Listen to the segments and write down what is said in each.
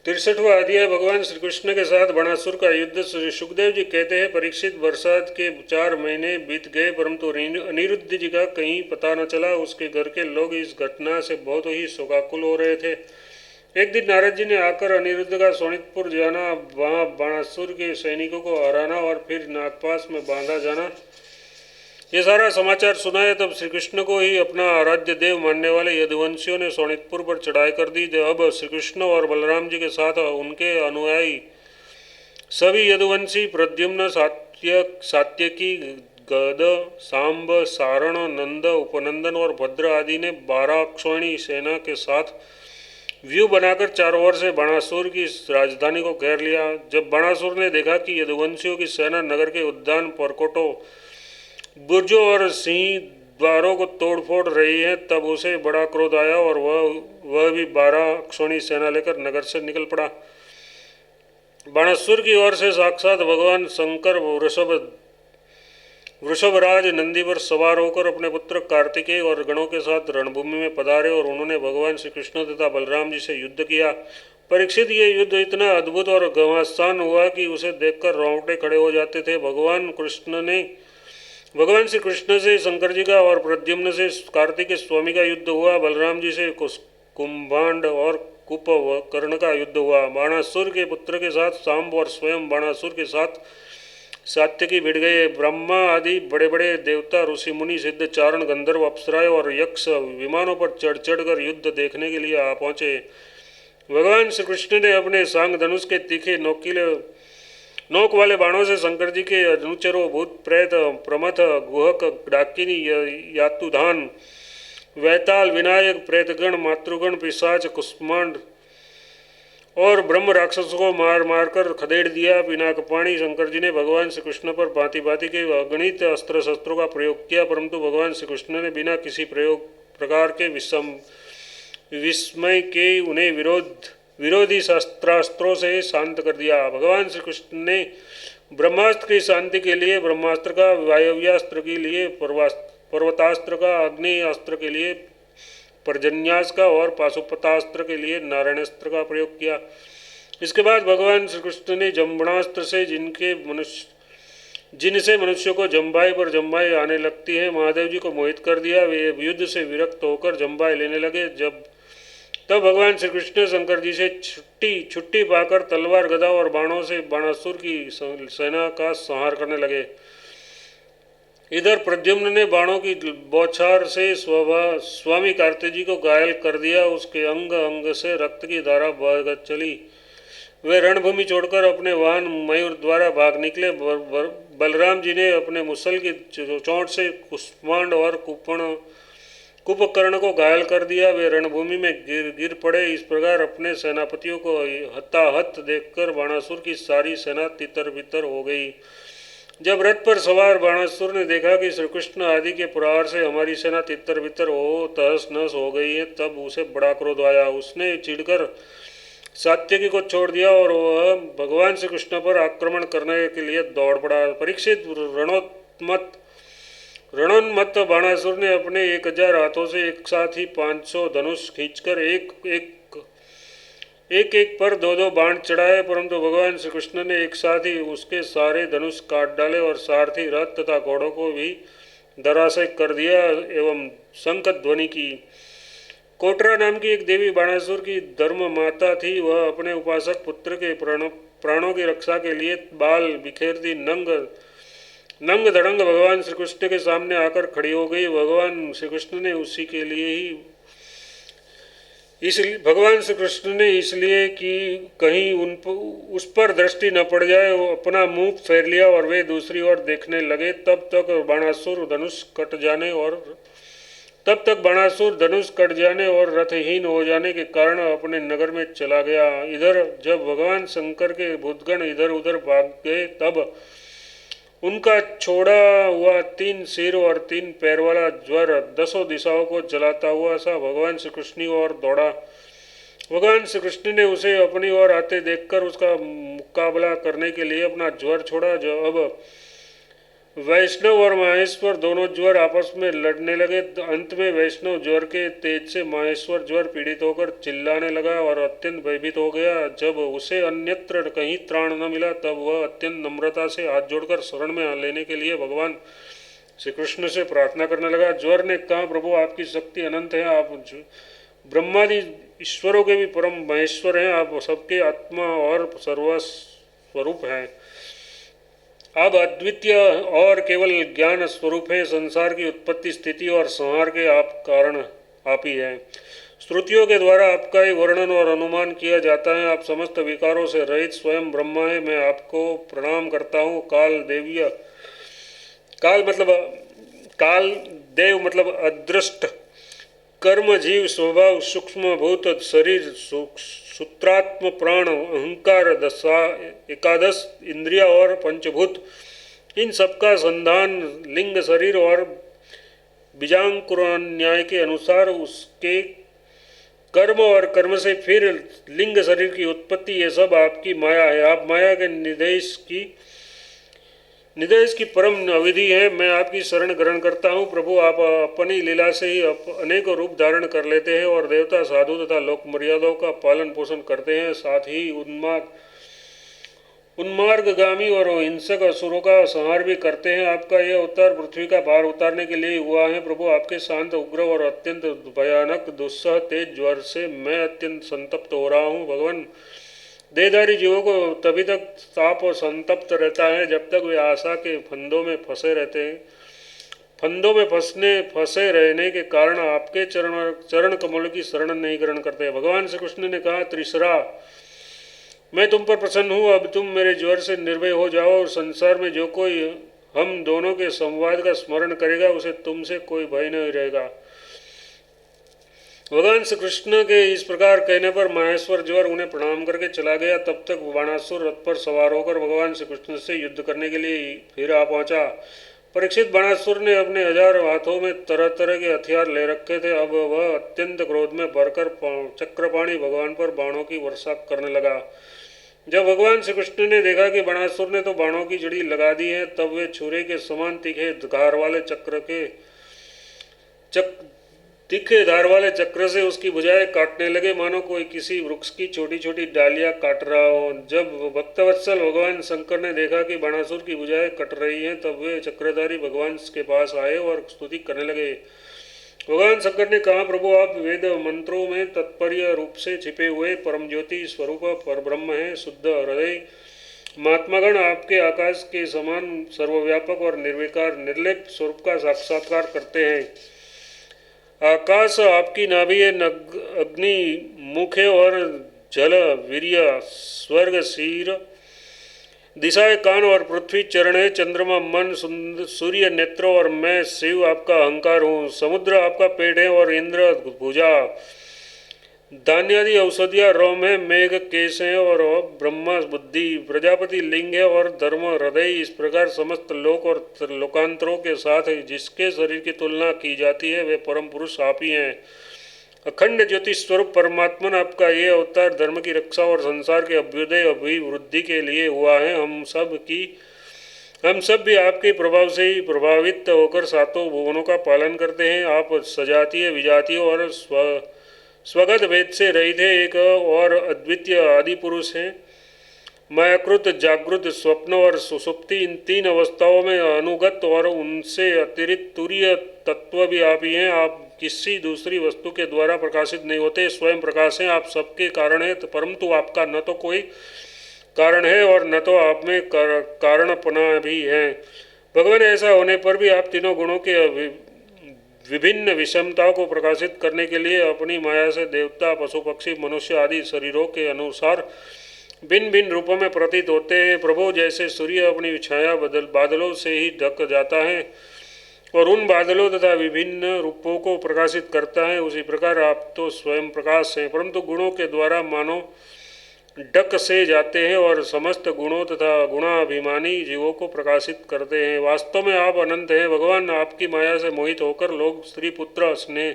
63वां अध्याय भगवान श्री कृष्ण के साथ बाणासुर का युद्ध। श्री सुखदेव जी कहते हैं, परीक्षित, बरसात के 4 महीने बीत गए परंतु अनिरुद्ध जी का कहीं पता न चला। उसके घर के लोग इस घटना से बहुत ही शोकाकुल हो रहे थे। एक दिन नारद जी ने आकर अनिरुद्ध का सोनितपुर जाना, वहाँ बाणासुर के सैनिकों को हराना और फिर नागपास में बांधा जाना, ये सारा समाचार सुनाया। तब श्री कृष्ण को ही अपना आराध्य देव मानने वाले यदुवंशियों ने सोनितपुर पर चढ़ाई कर दी। अब श्री कृष्ण और बलराम जी के साथ उनके अनुयायी सभी यदुवंशी प्रद्युम्न, सात्यकी, गद, सांब, सारण, नंद, उपनंदन और भद्र आदि ने 12 अक्षौहिणी सेना के साथ व्यू बनाकर चारों ओर से बाणासुर की राजधानी को घेर लिया। जब बाणासुर ने देखा कि यदुवंशियों की सेना नगर के उद्यान, परकोटों, बुर्जों और सिंह द्वारों को तोड़-फोड़ रही है, तब उसे बड़ा क्रोध आया और वह भी 12 अक्षौहिणी सेना लेकर नगर से निकल पड़ा। बाणासुर की ओर से साक्षात भगवान शंकर वृषभराज नंदी पर सवार होकर अपने पुत्र कार्तिकेय और गणों के साथ रणभूमि में पधारे और उन्होंने भगवान श्री कृष्ण तथा बलराम जी से युद्ध किया। परीक्षित, ये युद्ध इतना अद्भुत और घमासान हुआ कि उसे देखकर रोंगटे खड़े हो जाते थे। भगवान श्री कृष्ण से शंकर जी का और प्रद्युम्न से कार्तिकेय स्वामी का युद्ध हुआ। बलराम जी से कुंभांड और कुंभकर्ण का युद्ध हुआ। बाणासुर के पुत्र के साथ सांब और स्वयं बाणासुर के साथ सात्यकी भिड़ गए। ब्रह्मा आदि बड़े बड़े देवता, ऋषि मुनि, सिद्ध, चारण, गंधर्व, अप्सराएं और यक्ष विमानों पर चढ़ चढ़कर युद्ध देखने के लिए आ पहुँचे। भगवान श्री कृष्ण ने अपने सांग धनुष के तीखे नोक वाले बाणों से शंकर जी के अनुचरों, भूत, प्रेत, प्रमथ, गुहक, डाकिनी, यातुधान, वैताल, विनायक, प्रेतगण, मातृगण, पिशाच, कुष्मांड और ब्रह्म राक्षसों को मार मार कर खदेड़ दिया। पिनाकपाणी शंकर जी ने भगवान श्री कृष्ण पर भांति भांति के अगणित अस्त्र शस्त्रों का प्रयोग किया, परंतु भगवान श्री कृष्ण ने बिना किसी प्रकार के विस्मय के उन्हें विरोधी शस्त्रास्त्रों से शांत कर दिया। भगवान श्री कृष्ण ने ब्रह्मास्त्र की शांति के लिए ब्रह्मास्त्र का, वायव्यास्त्र के लिए पर्वतास्त्र का, अग्नि अस्त्र के लिए पर्जन्यास का और पाशुपतास्त्र के लिए नारायणास्त्र का प्रयोग किया। इसके बाद भगवान श्री कृष्ण ने जम्बणास्त्र से जिनसे मनुष्यों को जम्बाई पर जम्बाई आने लगती है, महादेव जी को मोहित कर दिया। वे युद्ध से विरक्त होकर जम्बाई लेने लगे। तब भगवान श्री कृष्ण शंकर जी से छुट्टी पाकर तलवार, गदा और बाणों से बाणासुर की सेना का संहार करने लगे। इधर प्रद्युम्न ने बाणों की बौछार से स्वामी कार्तिक जी को घायल कर दिया। उसके अंग अंग से रक्त की धारा बह चली। वे रणभूमि छोड़कर अपने वाहन मयूर द्वारा भाग निकले। बलराम जी ने अपने मुसल की चोट से कुष्मांड और कुंभकर्ण को घायल कर दिया। वे रणभूमि में गिर पड़े। इस प्रकार अपने सेनापतियों को हताहत देखकर बाणासुर की सारी सेना तितर बितर हो गई। जब रथ पर सवार बाणासुर ने देखा कि श्री कृष्ण आदि के प्रहार से हमारी सेना तितर बितर हो तहस नहस हो गई है, तब उसे बड़ा क्रोध आया। उसने चिढ़कर सात्यकी को छोड़ दिया और वह भगवान श्री कृष्ण पर आक्रमण करने के लिए दौड़ पड़ा। परीक्षित, रणोन्मत्त बाणासुर ने अपने 1000 हाथों से एक साथ ही 500 धनुष खींचकर एक पर 2-2 बाण चढ़ाए, परंतु भगवान श्री कृष्ण ने एक साथ ही उसके सारे धनुष काट डाले और सारथी, रथ तथा घोड़ों को भी धराशायी कर दिया एवं शंख ध्वनि की। कोटरा नाम की एक देवी बाणासुर की धर्म माता थी। वह अपने उपासक पुत्र के प्राणों की रक्षा के लिए बाल बिखेरती नंग धड़ंग भगवान श्री कृष्ण के सामने आकर खड़ी हो गई। भगवान श्री कृष्ण ने इसलिए कि कहीं उस पर दृष्टि न पड़ जाए, वो अपना मुंह फेर लिया और वे दूसरी ओर देखने लगे। तब तक बाणासुर धनुष कट जाने और रथहीन हो जाने के कारण अपने नगर में चला गया। इधर जब भगवान शंकर के भूतगण इधर उधर भाग गए, तब उनका छोड़ा हुआ 3 सिर और 3 पैर वाला ज्वर 10 दिशाओं को जलाता हुआ सा भगवान श्री कृष्ण की ओर दौड़ा। भगवान श्री कृष्ण ने उसे अपनी ओर आते देखकर उसका मुकाबला करने के लिए अपना ज्वर छोड़ा। वैष्णव और माहेश्वर दोनों ज्वर आपस में लड़ने लगे। अंत में वैष्णव ज्वर के तेज से माहेश्वर ज्वर पीड़ित होकर चिल्लाने लगा और अत्यंत भयभीत हो गया। जब उसे अन्यत्र कहीं त्राण न मिला तब वह अत्यंत नम्रता से हाथ जोड़कर शरण में लेने के लिए भगवान श्री कृष्ण से प्रार्थना करने लगा। ज्वर ने कहा, प्रभु आपकी शक्ति अनंत है, आप ब्रह्मादि ईश्वरों के भी परम महेश्वर हैं, आप सबके आत्मा और सर्वस्वरूप हैं, आप अद्वितीय और केवल ज्ञान स्वरूप हैं, संसार की उत्पत्ति स्थिति और संहार के आप कारण आप ही हैं। श्रुतियों के द्वारा आपका ही वर्णन और अनुमान किया जाता है, आप समस्त विकारों से रहित स्वयं ब्रह्मा है। मैं आपको प्रणाम करता हूँ। काल देवीय, काल देव मतलब अदृष्ट, कर्म जीव स्वभाव सूक्ष्म भूत शरीर सूत्रात्म प्राण अहंकार दशा एकादश इंद्रिया और पंचभूत, इन सबका संधान लिंग शरीर और बीजांकुर न्याय के अनुसार उसके कर्म और कर्म से फिर लिंग शरीर की उत्पत्ति, ये सब आपकी माया है। आप माया के निदेश की परम अविधि है। मैं आपकी शरण ग्रहण करता हूँ। प्रभु आप अपनी लीला से ही अनेक रूप धारण कर लेते हैं और देवता साधु तथा लोक मर्यादाओं का पालन पोषण करते हैं, साथ ही उन्मार्गगामी और हिंसक असुरों का संहार भी करते हैं। आपका यह अवतार पृथ्वी का भार उतारने के लिए हुआ है। प्रभु आपके शांत उग्र और अत्यंत भयानक दुस्सह तेज ज्वर से मैं अत्यंत संतप्त हो रहा हूँ। भगवान देहधारी जीवों को तभी तक ताप और संतप्त रहता है जब तक वे आशा के फंदों में फंसे रहते हैं। फंदों में फंसे रहने के कारण आपके चरण कमल की शरण नहीं ग्रहण करते। भगवान श्री कृष्ण ने कहा, त्रिशरा, मैं तुम पर प्रसन्न हूँ, अब तुम मेरे ज्वर से निर्भय हो जाओ और संसार में जो कोई हम दोनों के संवाद का स्मरण करेगा उसे तुमसे कोई भय नहीं रहेगा। भगवान श्री कृष्ण के इस प्रकार कहने पर माहेश्वर ज्वर उन्हें प्रणाम करके चला गया। तब तक बाणासुर रथ पर सवार होकर भगवान श्री कृष्ण से युद्ध करने के लिए फिर आ पहुंचा। परीक्षित, बाणासुर ने अपने 1000 हाथों में तरह तरह के हथियार ले रखे थे। अब वह अत्यंत क्रोध में भरकर चक्रपाणी भगवान पर बाणों की वर्षा करने लगा। जब भगवान श्री कृष्ण ने देखा कि बाणासुर ने तो बाणों की जड़ी लगा दी है, तब वे छुरे के समान तीखे धार वाले चक्र से उसकी भुजाएं काटने लगे, मानो कोई किसी वृक्ष की छोटी छोटी डालियां काट रहा हो। जब भक्तवत्सल भगवान शंकर ने देखा कि बाणासुर की भुजाएं कट रही हैं, तब वे चक्रधारी भगवान के पास आए और स्तुति करने लगे। भगवान शंकर ने कहा, प्रभु आप वेद मंत्रों में तत्पर्य रूप से छिपे हुए परम ज्योति स्वरूप परब्रह्म हैं। शुद्ध हृदय महात्मागण आपके आकाश के समान सर्वव्यापक और निर्विकार निर्लेप स्वरूप का साक्षात्कार करते हैं। आकाश आपकी नाभि है, अग्नि मुख है और जल वीर्य स्वर्ग शीर, दिशाएं कान और पृथ्वी चरण है, चंद्रमा मन, सूर्य नेत्र और मैं शिव आपका अहंकार हूँ। समुद्र आपका पेट है और इंद्र भुजा, धान्यादि औषधियाँ रोम है, मेघ केश है और ब्रह्मा बुद्धि, प्रजापति लिंग है और धर्म हृदय। इस प्रकार समस्त लोक और लोकांतरों के साथ जिसके शरीर की तुलना की जाती है वे परम पुरुष आप ही हैं। अखंड ज्योति स्वरूप परमात्मन आपका ये अवतार धर्म की रक्षा और संसार के अभ्युदय अभिवृद्धि के लिए हुआ है। हम सब भी आपके प्रभाव से ही प्रभावित होकर सातों भुवनों का पालन करते हैं। आप सजातीय विजातीय और स्वगत भेद से रहित है, एक और अद्वितीय आदि पुरुष हैं। मायाकृत, जागृत, स्वप्न और सुषुप्ति, इन तीन अवस्थाओं में अनुगत और उनसे अतिरिक्त तुरीय तत्व भी आप ही हैं। आप किसी दूसरी वस्तु के द्वारा प्रकाशित नहीं होते, स्वयं प्रकाश हैं। आप सबके कारण हैं, परंतु आपका न तो कोई कारण है और न तो आप में कारणपना भी है। भगवान, ऐसा होने पर भी आप तीनों गुणों के विभिन्न विषमताओं को प्रकाशित करने के लिए अपनी माया से देवता, पशु पक्षी, मनुष्य आदि शरीरों के अनुसार भिन्न भिन्न रूपों में प्रतीत होते हैं। प्रभु, जैसे सूर्य अपनी छाया बादलों से ही ढक जाता है और उन बादलों तथा विभिन्न रूपों को प्रकाशित करता है, उसी प्रकार आप तो स्वयं प्रकाश हैं, परंतु गुणों के द्वारा मानो ढक से जाते हैं और समस्त गुणों तथा गुणाभिमानी जीवों को प्रकाशित करते हैं। वास्तव में आप अनंत हैं। भगवान, आपकी माया से मोहित होकर लोग स्त्री पुत्र स्नेह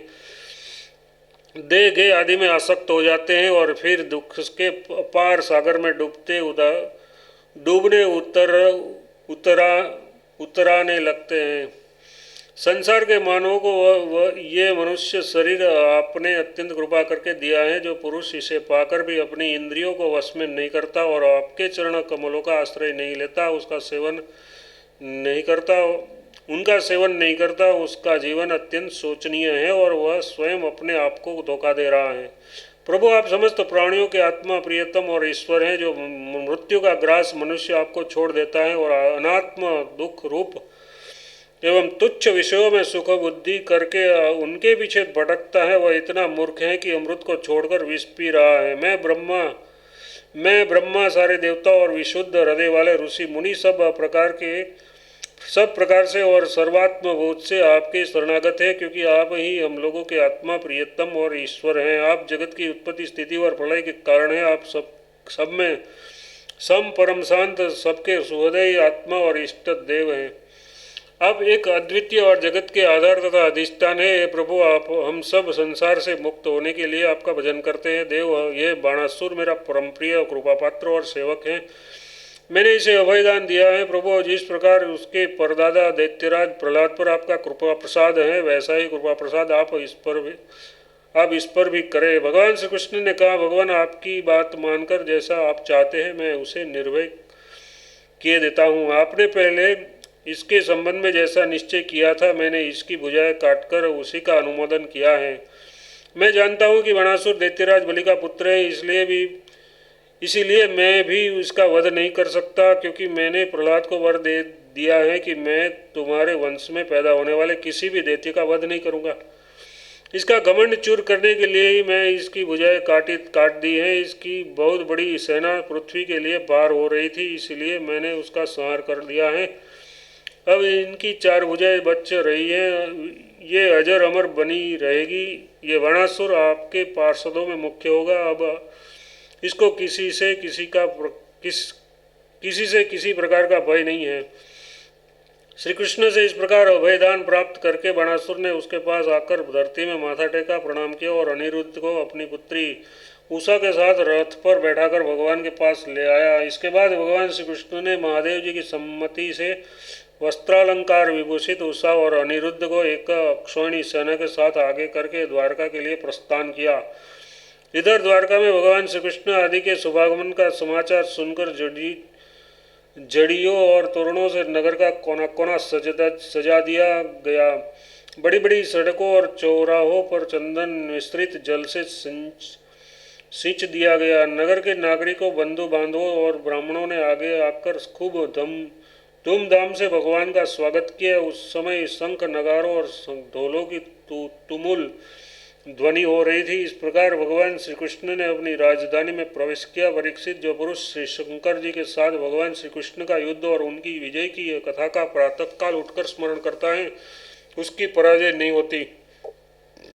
देह गे आदि में आसक्त हो जाते हैं और फिर दुख के अपार सागर में उतराने लगते हैं। संसार के मानवों को वह ये मनुष्य शरीर आपने अत्यंत कृपा करके दिया है, जो पुरुष इसे पाकर भी अपनी इंद्रियों को वश में नहीं करता और आपके चरण कमलों का आश्रय नहीं लेता, उसका सेवन नहीं करता, उनका सेवन नहीं करता, उसका जीवन अत्यंत शोचनीय है और वह स्वयं अपने आप को धोखा दे रहा है। प्रभु, आप समस्त प्राणियों के आत्मा, प्रियतम और ईश्वर हैं, जो मृत्यु का ग्रास मनुष्य आपको छोड़ देता है और अनात्म दुख रूप एवं तुच्छ विषयों में सुख बुद्धि करके उनके पीछे भटकता है, वह इतना मूर्ख है कि अमृत को छोड़कर विष पी रहा है। मैं ब्रह्मा, सारे देवता और विशुद्ध हृदय वाले ऋषि मुनि सब प्रकार से और सर्वात्म बोध से आपके शरणागत है, क्योंकि आप ही हम लोगों के आत्मा, प्रियतम और ईश्वर हैं। आप जगत की उत्पत्ति, स्थिति और प्रलय के कारण हैं। आप सब में सम, परम शांत, सबके सुहृदय आत्मा और इष्ट देव हैं। आप एक अद्वितीय और जगत के आधार तथा अधिष्ठान है। हे प्रभु, आप हम सब संसार से मुक्त होने के लिए आपका भजन करते हैं। देव, ये बाणासुर मेरा परम प्रिय कृपा पात्र और सेवक है। मैंने इसे अभयदान दिया है। प्रभु, जिस प्रकार उसके परदादा दैत्यराज प्रहलाद पर आपका कृपा प्रसाद है, वैसा ही कृपा प्रसाद आप इस पर भी करें। भगवान श्री कृष्ण ने कहा, भगवान, आपकी बात मानकर जैसा आप चाहते हैं मैं उसे निर्भय किए देता हूँ। आपने पहले इसके संबंध में जैसा निश्चय किया था, मैंने इसकी भुजाएं काटकर उसी का अनुमोदन किया है। मैं जानता हूँ कि बाणासुर दैत्यराज बलि का पुत्र है, इसीलिए मैं भी उसका वध नहीं कर सकता, क्योंकि मैंने प्रहलाद को वर दे दिया है कि मैं तुम्हारे वंश में पैदा होने वाले किसी भी दैत्य का वध नहीं करूँगा। इसका घमंड चूर करने के लिए ही मैं इसकी भुजाएं काट दी है। इसकी बहुत बड़ी सेना पृथ्वी के लिए पार हो रही थी, इसलिए मैंने उसका संहार कर दिया है। अब इनकी 4 भुजाएं बच रही हैं, ये अजर अमर बनी रहेगी। ये बाणासुर आपके पार्षदों में मुख्य होगा। अब इसको किसी से किसी प्रकार का भय नहीं है। श्री कृष्ण से इस प्रकार अभयदान प्राप्त करके बाणासुर ने उसके पास आकर धरती में माथा टेका, प्रणाम किया और अनिरुद्ध को अपनी पुत्री उषा के साथ रथ पर बैठाकर भगवान के पास ले आया। इसके बाद भगवान श्री कृष्ण ने महादेव जी की सम्मति से वस्त्रालंकार विभूषित उषा और अनिरुद्ध को एक अक्षौहिणी सेना के साथ आगे करके द्वारका के लिए प्रस्थान किया। इधर द्वारका में भगवान श्री कृष्ण आदि के शुभागमन का समाचार सुनकर जड़ियों और तोरणों से नगर का कोना कोना सजा दिया गया। बड़ी बड़ी सड़कों और चौराहों पर चंदन मिश्रित जल से सींच दिया गया। नगर के नागरिकों, बंधु बांधवों और ब्राह्मणों ने आगे आकर खूब धूमधाम से भगवान का स्वागत किया। उस समय शंख, नगारों और ढोलों की तुमुल ध्वनि हो रही थी। इस प्रकार भगवान श्री कृष्ण ने अपनी राजधानी में प्रवेश किया। परीक्षित, जो पुरुष श्री शंकर जी के साथ भगवान श्री कृष्ण का युद्ध और उनकी विजय की कथा का प्रातःकाल उठकर स्मरण करता है, उसकी पराजय नहीं होती।